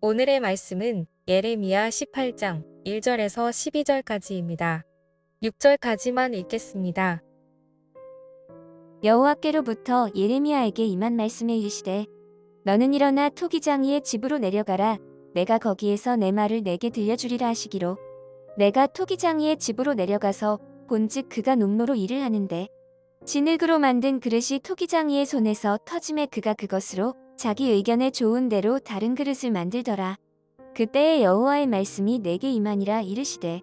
오늘의 말씀은 예레미야 18장 1절에서 12절까지입니다. 6절까지만 읽겠습니다. 여호와께로부터 예레미야에게 임한 말씀에 이르시되 너는 일어나 토기장이의 집으로 내려가라. 내가 거기에서 내 말을 내게 들려주리라 하시기로 내가 토기장이의 집으로 내려가서 본즉 그가 농로로 일을 하는데 진흙으로 만든 그릇이 토기장이의 손에서 터짐에 그가 그것으로 자기 의견에 좋은 대로 다른 그릇을 만들더라. 그때에 여호와의 말씀이 내게 임하니라 이르시되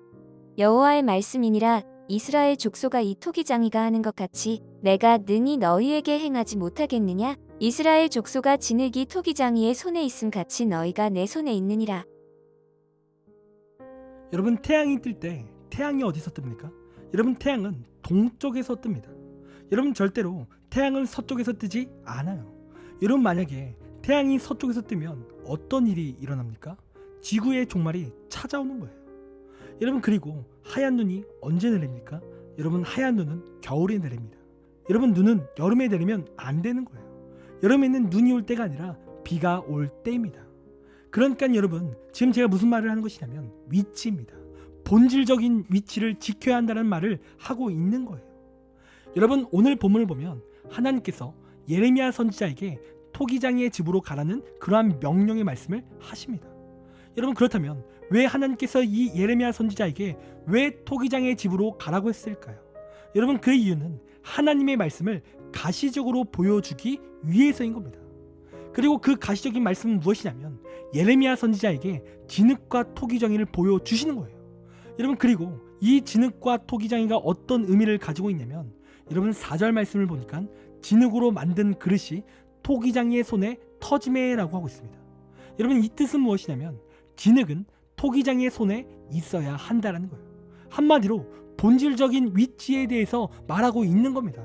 여호와의 말씀이니라. 이스라엘 족속아 이 토기장이가 하는 것 같이 내가 능히 너희에게 행하지 못하겠느냐? 이스라엘 족속아 진흙이 토기장이의 손에 있음 같이 너희가 내 손에 있느니라. 여러분, 태양이 뜰 때 태양이 어디서 뜹니까? 여러분, 태양은 동쪽에서 뜹니다. 여러분, 절대로 태양은 서쪽에서 뜨지 않아요. 여러분, 만약에 태양이 서쪽에서 뜨면 어떤 일이 일어납니까? 지구의 종말이 찾아오는 거예요. 여러분, 그리고 하얀 눈이 언제 내립니까? 여러분, 하얀 눈은 겨울에 내립니다. 여러분, 눈은 여름에 내리면 안 되는 거예요. 여름에는 눈이 올 때가 아니라 비가 올 때입니다. 그러니까 여러분, 지금 제가 무슨 말을 하는 것이냐면 위치입니다. 본질적인 위치를 지켜야 한다는 말을 하고 있는 거예요. 여러분, 오늘 본문을 보면 하나님께서 예레미야 선지자에게 토기장이의 집으로 가라는 그러한 명령의 말씀을 하십니다. 여러분, 그렇다면 왜 하나님께서 이 예레미야 선지자에게 왜 토기장의 집으로 가라고 했을까요? 여러분, 그 이유는 하나님의 말씀을 가시적으로 보여주기 위해서인 겁니다. 그리고 그 가시적인 말씀은 무엇이냐면 예레미야 선지자에게 진흙과 토기장이를 보여주시는 거예요. 여러분, 그리고 이 진흙과 토기장이가 어떤 의미를 가지고 있냐면 여러분, 4절 말씀을 보니까 진흙으로 만든 그릇이 토기장이의 손에 터지매라고 하고 있습니다. 여러분, 이 뜻은 무엇이냐면 진흙은 토기장이의 손에 있어야 한다는 거예요. 한마디로 본질적인 위치에 대해서 말하고 있는 겁니다.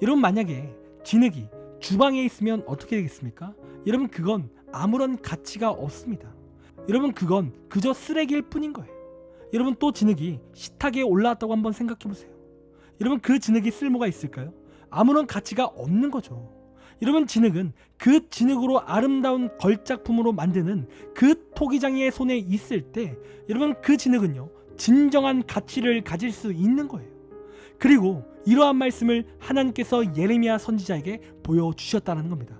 여러분, 만약에 진흙이 주방에 있으면 어떻게 되겠습니까? 여러분, 그건 아무런 가치가 없습니다. 여러분, 그건 그저 쓰레기일 뿐인 거예요. 여러분, 또 진흙이 식탁에 올라왔다고 한번 생각해 보세요. 여러분, 그 진흙이 쓸모가 있을까요? 아무런 가치가 없는 거죠. 여러분, 진흙은 그 진흙으로 아름다운 걸작품으로 만드는 그 토기장이의 손에 있을 때 여러분, 그 진흙은요 진정한 가치를 가질 수 있는 거예요. 그리고 이러한 말씀을 하나님께서 예레미야 선지자에게 보여주셨다는 겁니다.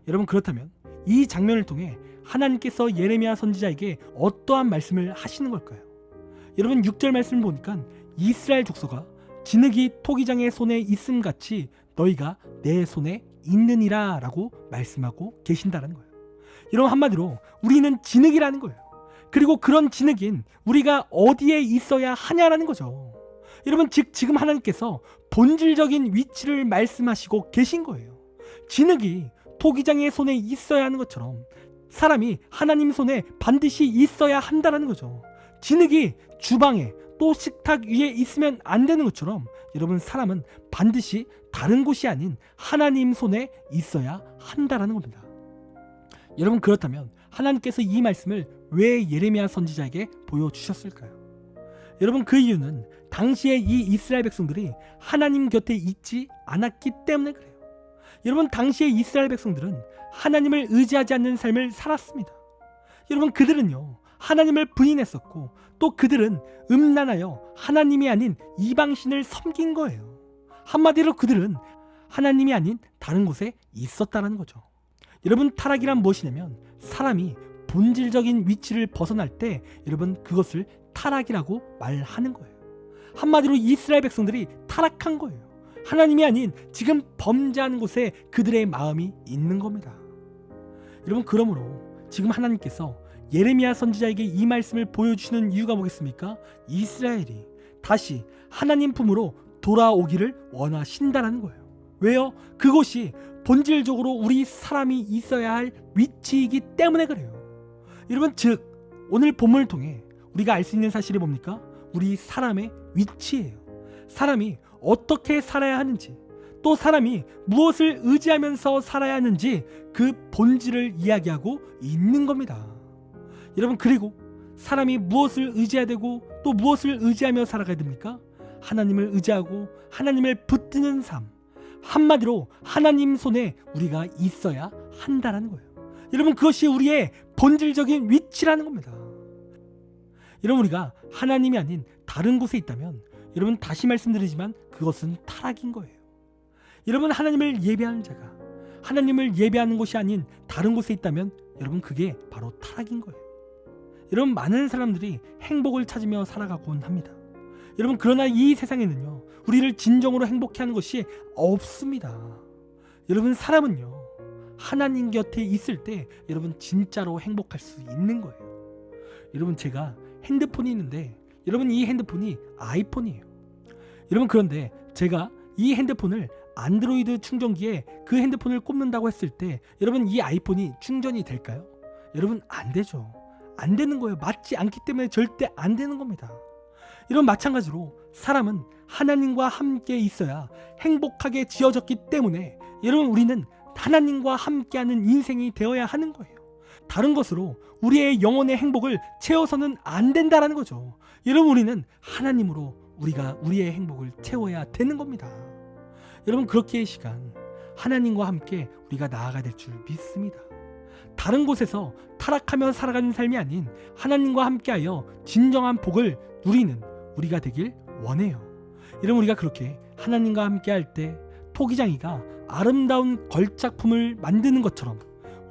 여러분, 그렇다면 이 장면을 통해 하나님께서 예레미야 선지자에게 어떠한 말씀을 하시는 걸까요? 여러분, 6절 말씀을 보니까 이스라엘 족속아 진흙이 토기장의 손에 있음같이 너희가 내 손에 있느니라 라고 말씀하고 계신다는 거예요. 여러분, 한마디로 우리는 진흙이라는 거예요. 그리고 그런 진흙인 우리가 어디에 있어야 하냐라는 거죠. 여러분, 즉 지금 하나님께서 본질적인 위치를 말씀하시고 계신 거예요. 진흙이 토기장의 손에 있어야 하는 것처럼 사람이 하나님 손에 반드시 있어야 한다는 거죠. 진흙이 주방에 또 식탁 위에 있으면 안 되는 것처럼 여러분, 사람은 반드시 다른 곳이 아닌 하나님 손에 있어야 한다는 겁니다. 여러분, 그렇다면 하나님께서 이 말씀을 왜 예레미야 선지자에게 보여주셨을까요? 여러분, 그 이유는 당시에 이 이스라엘 백성들이 하나님 곁에 있지 않았기 때문에 그래요. 여러분, 당시에 이스라엘 백성들은 하나님을 의지하지 않는 삶을 살았습니다. 여러분, 그들은요 하나님을 부인했었고 또 그들은 음란하여 하나님이 아닌 이방신을 섬긴 거예요. 한마디로 그들은 하나님이 아닌 다른 곳에 있었다는 거죠. 여러분, 타락이란 무엇이냐면 사람이 본질적인 위치를 벗어날 때 여러분, 그것을 타락이라고 말하는 거예요. 한마디로 이스라엘 백성들이 타락한 거예요. 하나님이 아닌 지금 범죄하는 곳에 그들의 마음이 있는 겁니다. 여러분, 그러므로 지금 하나님께서 예레미야 선지자에게 이 말씀을 보여주시는 이유가 뭐겠습니까? 이스라엘이 다시 하나님 품으로 돌아오기를 원하신다는 거예요. 왜요? 그곳이 본질적으로 우리 사람이 있어야 할 위치이기 때문에 그래요. 여러분, 즉 오늘 본문을 통해 우리가 알 수 있는 사실이 뭡니까? 우리 사람의 위치예요. 사람이 어떻게 살아야 하는지, 또 사람이 무엇을 의지하면서 살아야 하는지 그 본질을 이야기하고 있는 겁니다. 여러분, 그리고 사람이 무엇을 의지해야 되고 또 무엇을 의지하며 살아가야 됩니까? 하나님을 의지하고 하나님을 붙드는 삶, 한마디로 하나님 손에 우리가 있어야 한다는 거예요. 여러분, 그것이 우리의 본질적인 위치라는 겁니다. 여러분, 우리가 하나님이 아닌 다른 곳에 있다면 여러분, 다시 말씀드리지만 그것은 타락인 거예요. 여러분, 하나님을 예배하는 자가 하나님을 예배하는 곳이 아닌 다른 곳에 있다면 여러분, 그게 바로 타락인 거예요. 여러분, 많은 사람들이 행복을 찾으며 살아가곤 합니다. 여러분, 그러나 이 세상에는요, 우리를 진정으로 행복해 하는 것이 없습니다. 여러분, 사람은요, 하나님 곁에 있을 때 여러분 진짜로 행복할 수 있는 거예요. 여러분, 제가 핸드폰이 있는데 여러분, 이 핸드폰이 아이폰이에요. 여러분, 그런데 제가 이 핸드폰을 안드로이드 충전기에 그 핸드폰을 꼽는다고 했을 때 여러분, 이 아이폰이 충전이 될까요? 여러분, 안 되죠. 안 되는 거예요. 맞지 않기 때문에 절대 안 되는 겁니다. 이런 마찬가지로 사람은 하나님과 함께 있어야 행복하게 지어졌기 때문에 여러분, 우리는 하나님과 함께하는 인생이 되어야 하는 거예요. 다른 것으로 우리의 영혼의 행복을 채워서는 안 된다라는 거죠. 여러분, 우리는 하나님으로 우리가 우리의 행복을 채워야 되는 겁니다. 여러분, 그렇게 이 시간 하나님과 함께 우리가 나아가야 될 줄 믿습니다. 다른 곳에서 타락하며 살아가는 삶이 아닌 하나님과 함께하여 진정한 복을 누리는 우리가 되길 원해요. 여러분, 우리가 그렇게 하나님과 함께할 때 토기장이가 아름다운 걸작품을 만드는 것처럼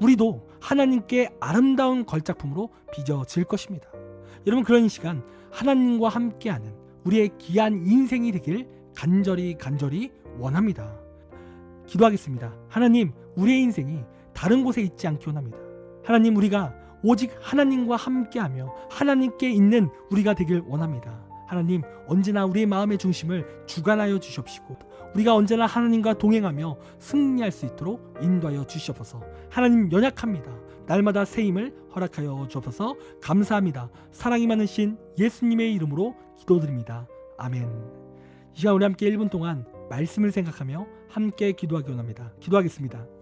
우리도 하나님께 아름다운 걸작품으로 빚어질 것입니다. 여러분, 그런 시간 하나님과 함께하는 우리의 귀한 인생이 되길 간절히 원합니다. 기도하겠습니다. 하나님, 우리의 인생이 다른 곳에 있지 않기 원합니다. 하나님, 우리가 오직 하나님과 함께하며 하나님께 있는 우리가 되길 원합니다. 하나님, 언제나 우리의 마음의 중심을 주관하여 주시옵시고 우리가 언제나 하나님과 동행하며 승리할 수 있도록 인도하여 주시옵소서. 하나님, 연약합니다. 날마다 새 힘을 허락하여 주옵소서. 감사합니다. 사랑이 많으신 예수님의 이름으로 기도드립니다. 아멘. 이 시간 우리 함께 1분 동안 말씀을 생각하며 함께 기도하기 원합니다. 기도하겠습니다.